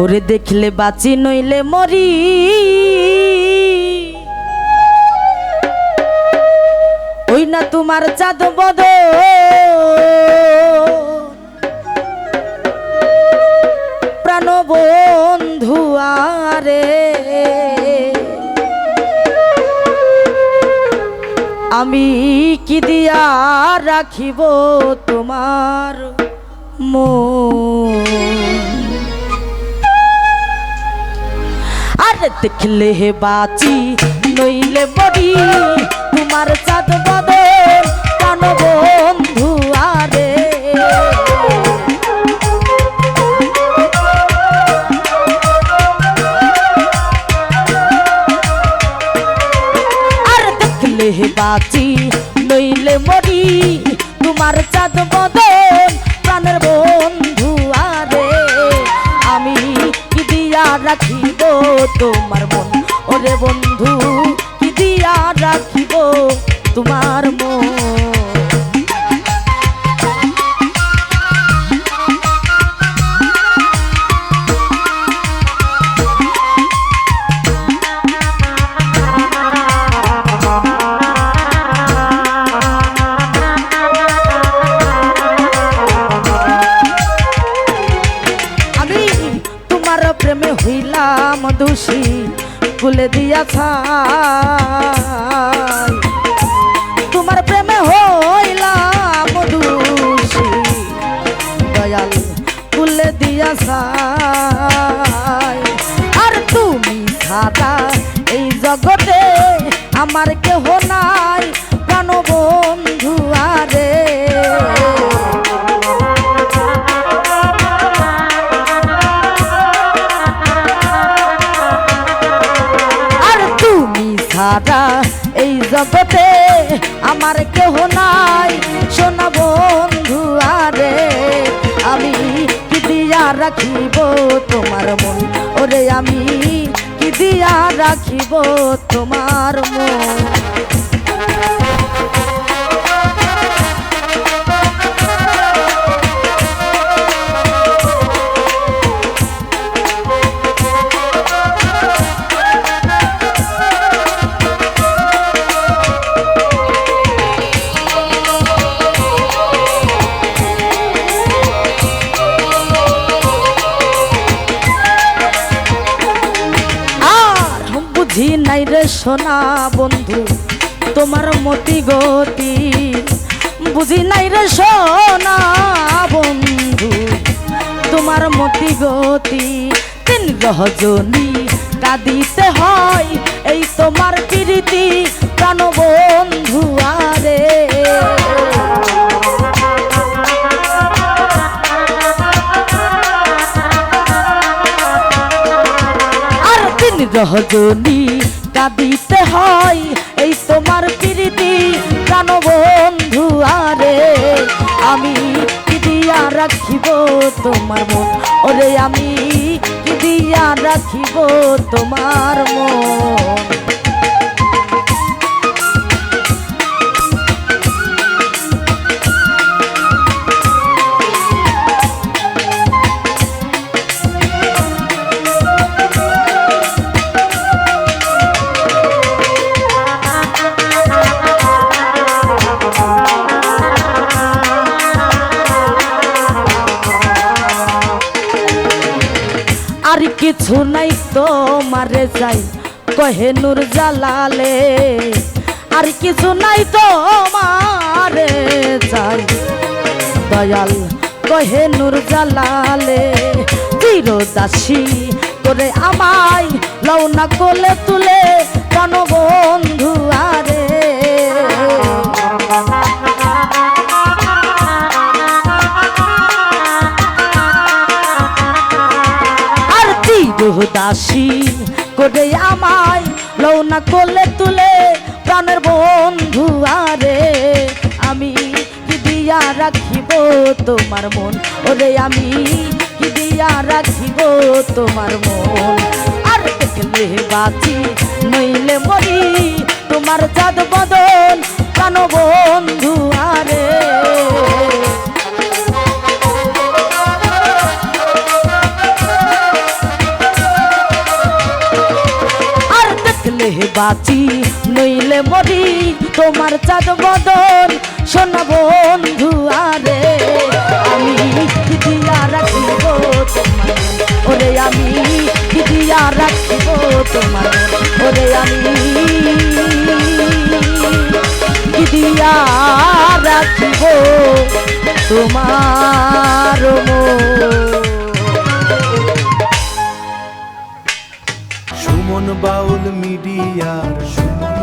ওরে দেখলে বাঁচি নইলে মরি, ওই না তোমার চাঁদ বদন প্রাণ বন্ধু আরে, আমি কি দিয়া রাখিব তোমার মন। আরে দেখলে হে বাঁচি নইলে মরি, তোমার চাঁদ বদন প্রাণ বন্ধু আরে, আর দেখলে হে বাঁচি নইলে মরি, তোমার চাঁদ বদন প্রাণের বন্ধু আরে, আমি কি দিয়া রাখিব তোমার মন, ওরে বন্ধু কি দিয়া রাখিব তোমার মন। প্রেমে হইলাম দোষী কুলে দিয়া ছাই, তোমার প্রেমে হইলাম দোষী দয়াল কুলে দিয়া ছাই। আর তুমি ছাড়া এই জগতে আমার কেহ নাই প্রাণ বন্ধু আরে, ছাড়া এই জগতে আমার কেহ নাই সোনা বন্ধু আরে, আমি কি দিয়া রাখিব তোমার মন, ওরে আমি কি দিয়া রাখিব তোমার মন। বুঝি নাই রে সোনা বন্ধু তোমার মতি গতি, বুঝি নাই রে সোনা বন্ধু তোমার মতি গতি, তিন রজনী কাঁদিতে হয় এই তোমার প্রীতি প্রাণ বন্ধু আরে, রজনী কাঁদিতে হয় এই তোমার প্রীতি প্রাণ বন্ধু আরে, আমি কি দিয়া রাখিব তোমার মন, ওরে আমি কি দিয়া রাখিব তোমার মন। আর কিছু নাই তোমারে চাই কহে নূর জালালে, আর কিছু নাই তোমারে চাই দয়াল কহে নূর জালালে, চিরদাসী করে আমায় লওনা কোলে তুলে প্রাণ বন্ধু আরে, দাসী করে আমায় লওনা কোলে তুলে প্রাণের বন্ধু আরে, আমি কি দিয়া রাখিব তোমার মন, ওরে আমি কি দিয়া রাখিব তোমার মন। আর দেখলে বাঁচি নইলে মরি, তোমার চাঁদ বদন প্রাণ বন্ধু আরে, বাঁচি নইলে মরি তোমার চাঁদ বদন সোনা বন্ধু আরে আমি কি দিয়া রাখিব তোমার ওরে আমি কি দিয়া রাখিব তোমার ওরে আমি কি দিয়া রাখিব তোমার সুমন বাউল মিডিয়ার সুমন